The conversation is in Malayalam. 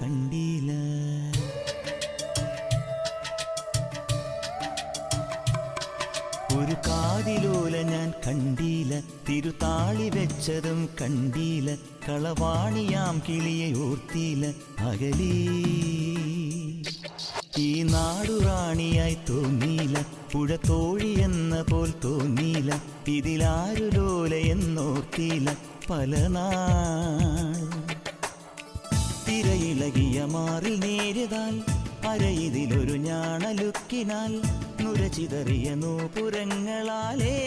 കണ്ടീല. ഒരു കാതിലോല ഞാൻ കണ്ടീല, തിരുതാളി വെച്ചതും കണ്ടീല, കളവാണിയാം കിളിയെ ഓർത്തീല അകലീ. ഈ നാടുറാണിയായി തോന്നീല, പുഴ തോഴിയെന്ന പോൽ തോന്നീല, ഇതിലാരു ലോല എന്നോർത്തീല പല നാൾ. തിരയിളകിയ മാറിൽ നേരിതാൽ അരയിതിലൊരു ഞാണലുക്കിനാൽ നുരചിതറിയ നൂപുരങ്ങളാലേ